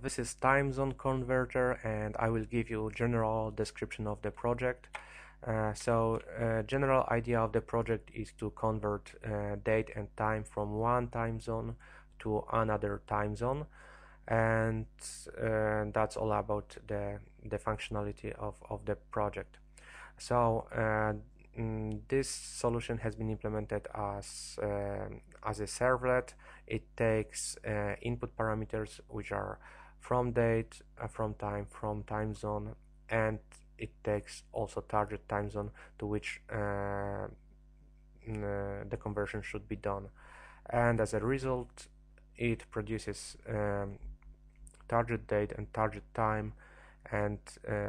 This is TimeZoneConverter, and I will give you a general description of the project. General idea of the project is to convert date and time from one time zone to another time zone, and that's all about the functionality of the project. This solution has been implemented as a servlet. It takes input parameters which are from date, from time zone, and it takes also target time zone to which the conversion should be done. And as a result, it produces target date and target time, and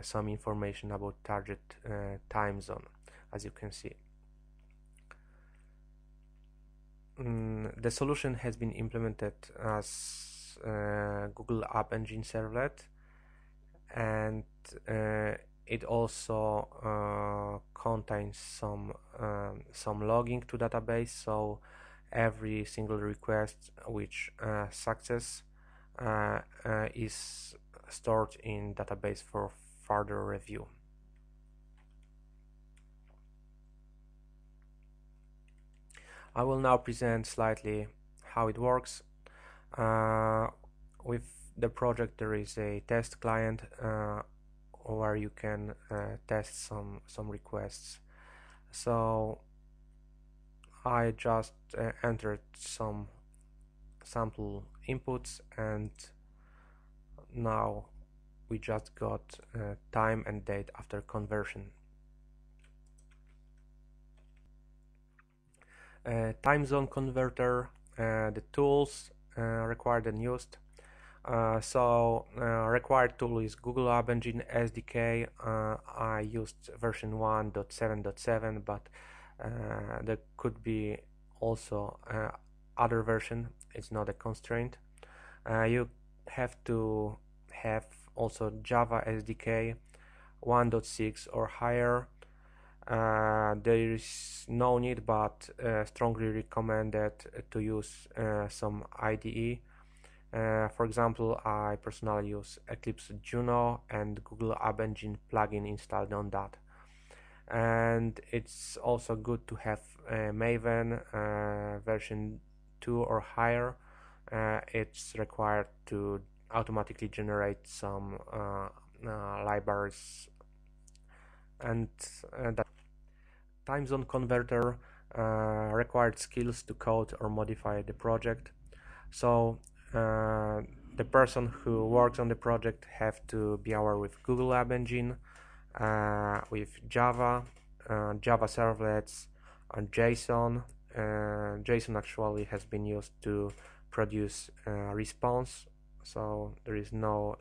some information about target time zone, as you can see. The solution has been implemented as Google App Engine servlet, and it also contains some logging to database, so every single request which success is stored in database for further review. I will now present slightly how it works. With the project there is a test client where you can test some requests. So I just entered some sample inputs, and now we just got time and date after conversion. TimeZoneConverter, the tools required and used. Required tool is Google App Engine SDK. I used version 1.7.7, but there could be also other version. It's not a constraint. You have to have also Java SDK 1.6 or higher. There is no need, but strongly recommended to use some IDE. For example, I personally use Eclipse Juno and Google App Engine plugin installed on that. And it's also good to have Maven version 2 or higher. It's required to automatically generate some libraries, and that TimeZoneConverter required skills to code or modify the project. So the person who works on the project have to be aware with Google App Engine, with Java, Java servlets, and JSON. JSON actually has been used to produce response, so there is no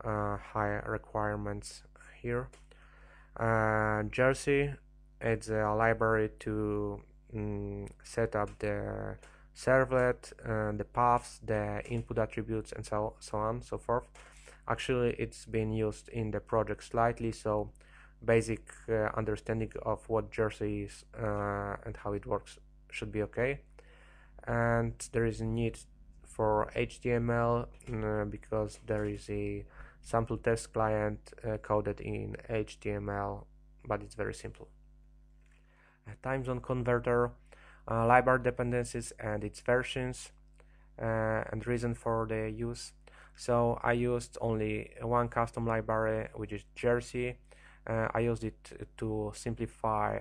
high requirements here. Jersey, it's a library to set up the servlet, the paths, the input attributes, and so on, so forth. Actually, it's been used in the project slightly, so basic understanding of what Jersey is and how it works should be okay. And there is a need for HTML because there is a sample test client coded in HTML, but it's very simple. TimeZoneConverter, library dependencies and its versions, and reason for the use. So I used only one custom library, which is Jersey. I used it to simplify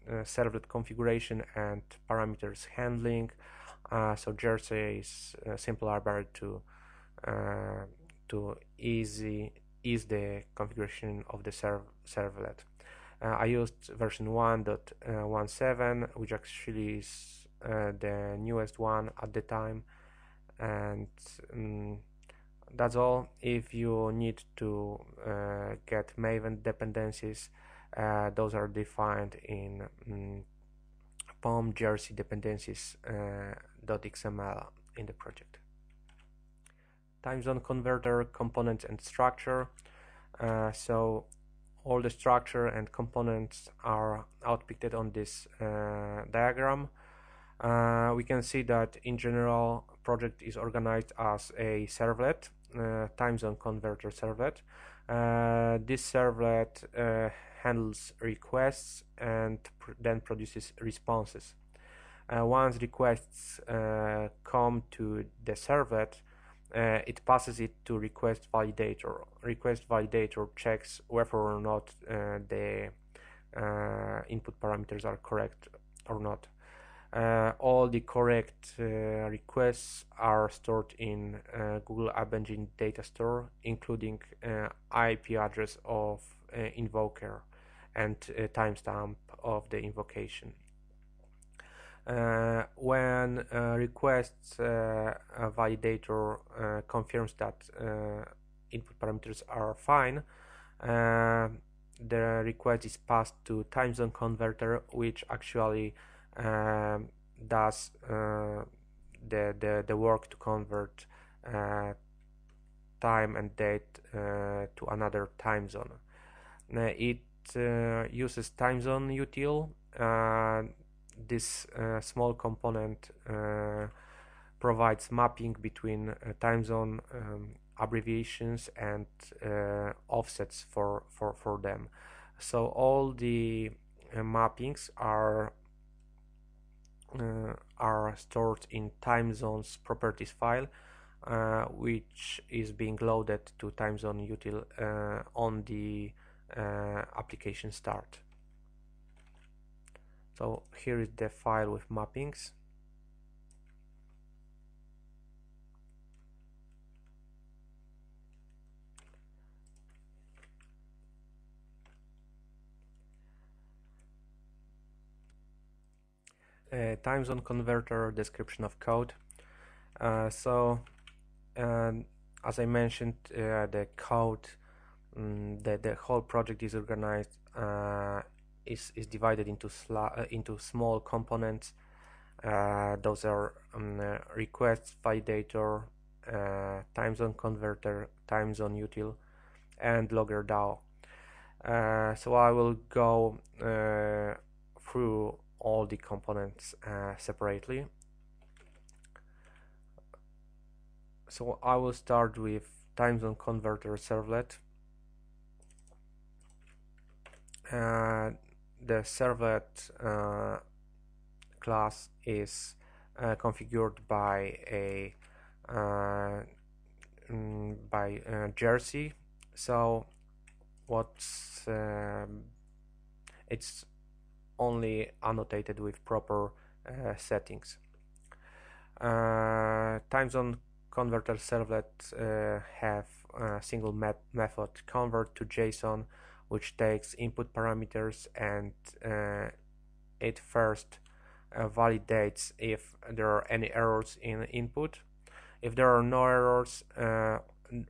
servlet configuration and parameters handling. So Jersey is a simple library to ease the configuration of the servlet. I used version 1.17, which actually is the newest one at the time, and that's all. If you need to get Maven dependencies, those are defined in POM Jersey dependencies .xml in the project. TimeZoneConverter components and structure. So all the structure and components are outpicted on this diagram. We can see that in general project is organized as a servlet, TimeZoneConverter servlet. This servlet handles requests and then produces responses. Once requests come to the servlet, it passes it to request validator. Request validator checks whether or not the input parameters are correct or not. All the correct requests are stored in Google App Engine data store, including IP address of invoker and timestamp of the invocation. When requests a validator confirms that input parameters are fine, the request is passed to TimeZoneConverter, which actually does the work to convert time and date to another time zone. It uses TimeZone util. This small component provides mapping between time zone abbreviations and offsets for them. So all the mappings are stored in TimeZone's properties file, which is being loaded to TimeZone util on the application start. So here is the file with mappings. TimeZoneConverter description of code. As I mentioned, the code, the whole project is organized, is divided into small components. Those are request validator, TimeZoneConverter, TimeZone util, and logger DAO. So I will go through all the components separately. So I will start with TimeZoneConverter servlet. The servlet class is configured by a jersey. So it's only annotated with proper settings. TimeZoneConverter servlet have a single method convert to JSON, which takes input parameters and it first validates if there are any errors in input. If there are no errors,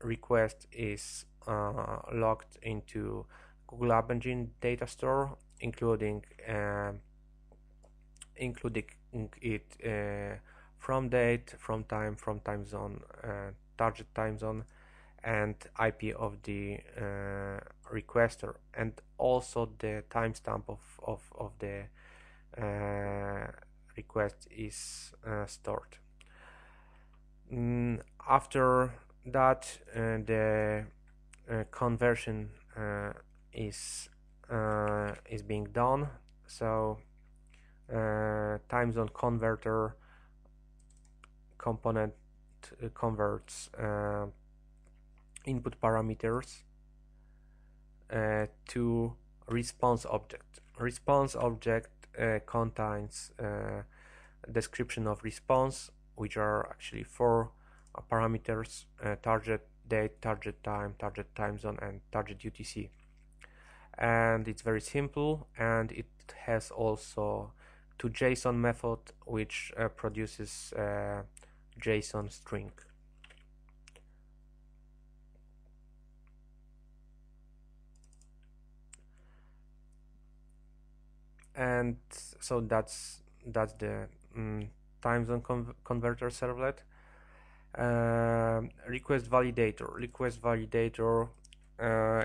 request is logged into Google App Engine data store, including it from date, from time, from time zone, target time zone, and IP of the requester, and also the timestamp of the request is stored. After that, the conversion is being done. So TimeZoneConverter component converts input parameters to response object. Response object contains description of response, which are actually 4 parameters: target date, target time, target time zone, and target UTC. And it's very simple, and it has also 2 JSON method, which produces JSON string. And so that's the TimeZoneConverter servlet. Request validator,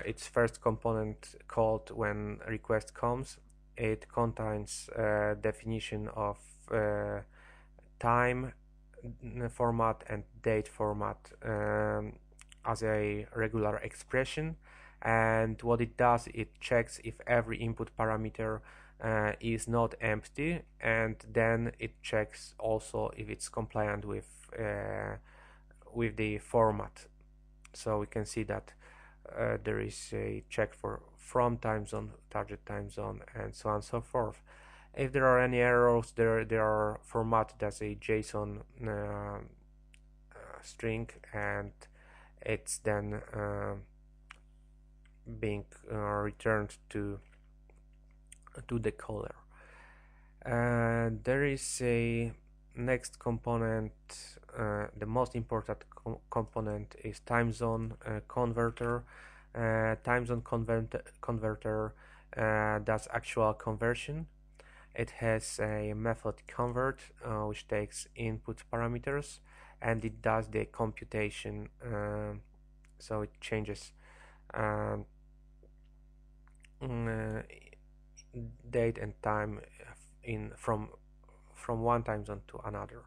its first component called when request comes. It contains definition of time format and date format as a regular expression, and what it does, it checks if every input parameter is not empty, and then it checks also if it's compliant with the format. So we can see that there is a check for from time zone, target time zone, and so on and so forth. If there are any errors, they are formatted as a JSON string, and it's then being returned to the caller. There is a next component. The most important component is TimeZoneConverter. TimeZoneConverter does actual conversion. It has a method convert, which takes input parameters, and it does the computation. So it changes date and time from one time zone to another.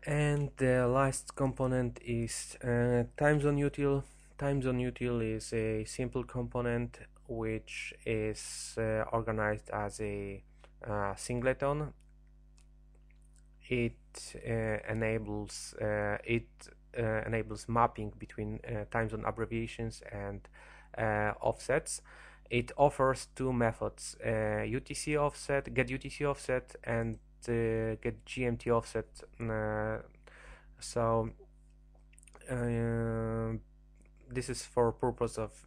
And the last component is TimeZoneUtil. TimeZoneUtil is a simple component which is organized as a singleton. It enables mapping between time zone abbreviations and offsets. It offers two methods: UTC offset, get UTC offset, and get GMT offset. So this is for purpose of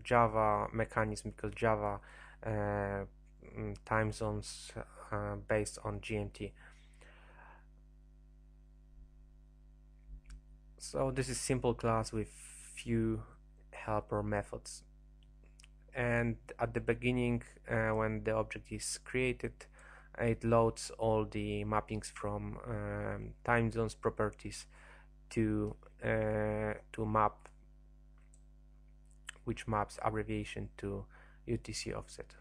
Java mechanism, because Java time zones based on GMT. So this is simple class with few helper methods, and at the beginning when the object is created, it loads all the mappings from time zones properties to map, which maps abbreviation to UTC offset.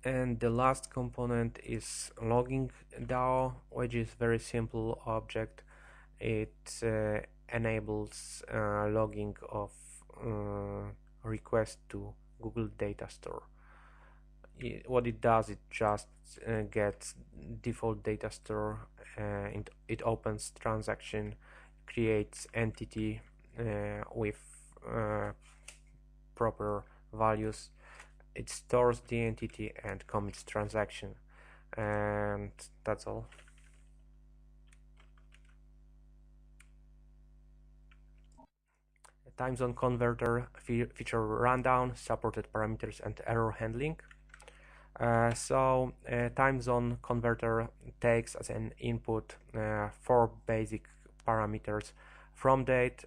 And the last component is logging DAO, which is very simple object. It enables logging of request to Google Data Store. What it does, it just gets default data store, it opens transaction, creates entity with proper values, it stores the entity and commits transaction, and that's all. TimeZoneConverter feature rundown, supported parameters and error handling. So TimeZoneConverter takes as an input 4 basic parameters: from date,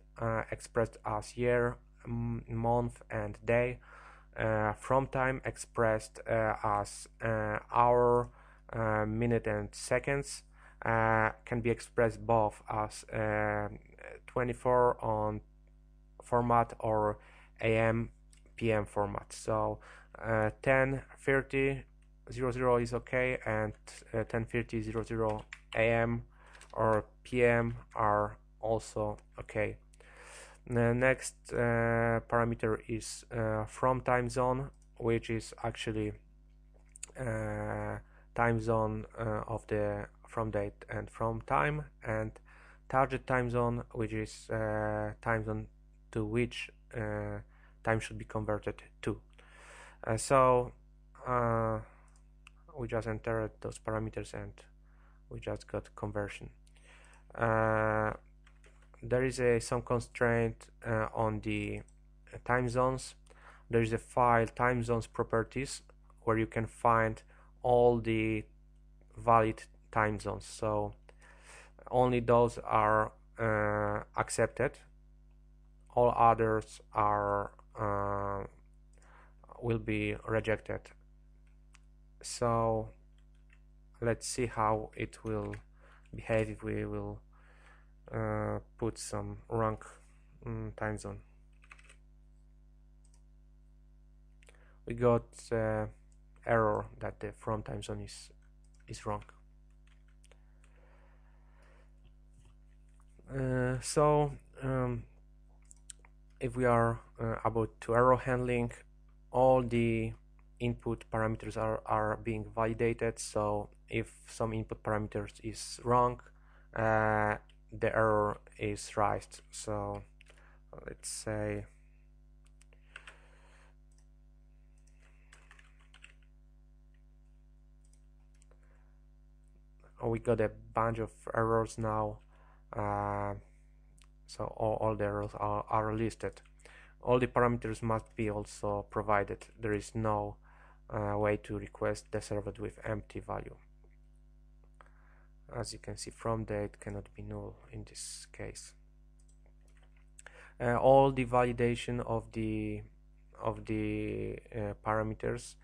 expressed as year, month and day; from time, expressed as hour, minute and seconds, can be expressed both as 24 on format or AM PM format. So 10:30 00 is okay, and 10:30 00 AM or PM are also okay. The next parameter is from time zone, which is actually time zone of the from date and from time, and target time zone, which is time zone to which time should be converted to. So we just entered those parameters and we just got conversion. There is some constraint on the time zones. There is a file, time zones properties, where you can find all the valid time zones. So only those are accepted. all others are will be rejected. So let's see how it will behave if we will put some wrong time zone. We got error that the from time zone is wrong. So if we are about to error handling, all the input parameters are being validated. So if some input parameters is wrong, the error is raised. So let's say we got a bunch of errors now. So all the errors are listed. All the parameters must be also provided. There is no way to request the servlet with empty value. As you can see, from date cannot be null in this case. All the validation of the parameters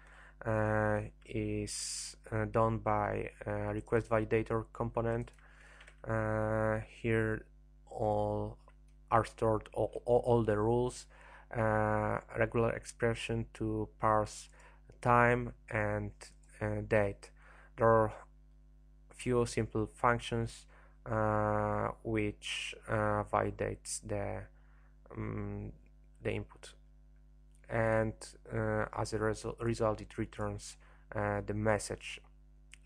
is done by request validator component. Here all are stored all the rules, regular expression to parse time and date. There are few simple functions which validates the input, and as a result it returns the message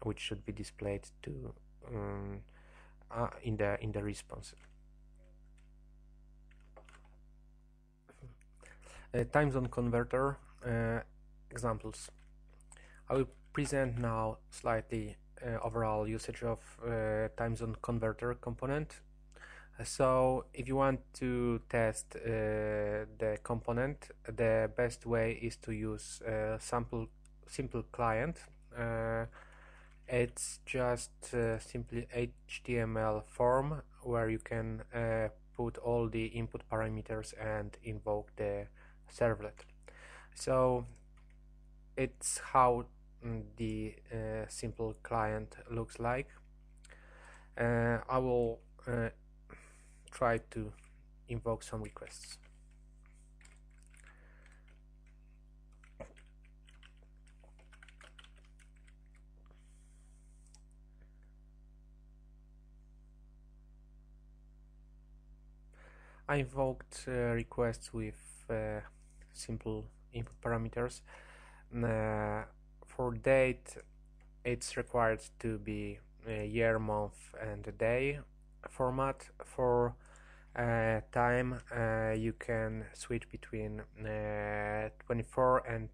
which should be displayed to in the response. TimeZoneConverter examples. I will present now slightly overall usage of TimeZoneConverter component. So if you want to test the component, the best way is to use simple client. It's just simply HTML form where you can put all the input parameters and invoke the servlet. So it's how the simple client looks like. I will try to invoke some requests. I invoked requests with simple input parameters. For date, it's required to be year, month, and day format. For time, you can switch between 24 and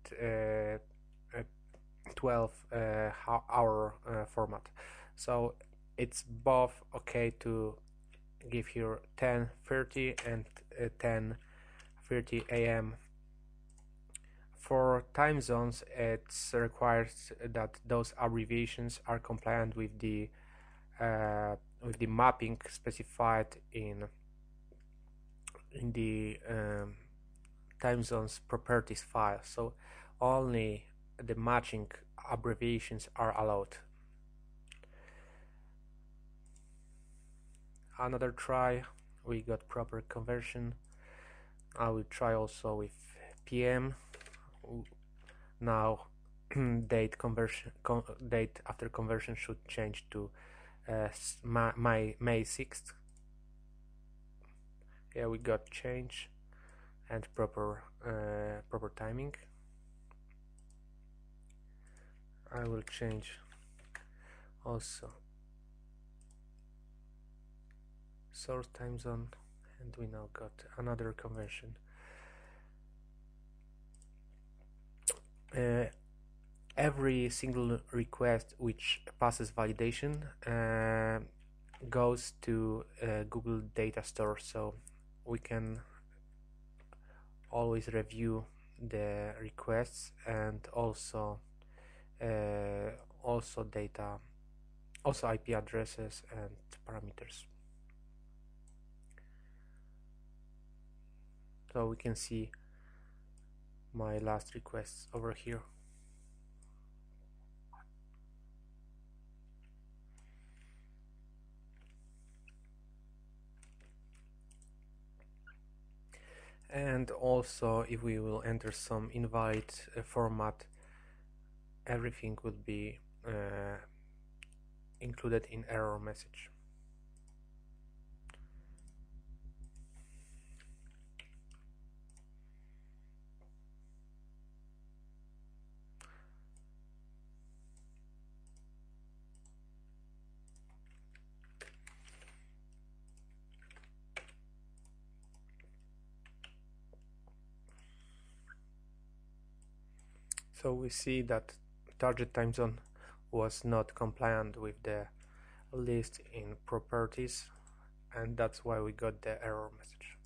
12 hour format. So it's both okay to give here 10:30 and 10:30 a.m. For time zones, it's required that those abbreviations are compliant with the mapping specified in the time zones properties file. So only the matching abbreviations are allowed. Another try, we got proper conversion. I will try also with PM. Now date after conversion should change to May 6th. Yeah, we got change and proper timing. I will change also source time zone, and we now got another conversion. Every single request which passes validation goes to Google Data Store, so we can always review the requests and also data, also IP addresses and parameters. So we can see my last requests over here. And also, if we will enter some invalid format, everything would be included in error message. So we see that target time zone was not compliant with the list in properties, and that's why we got the error message.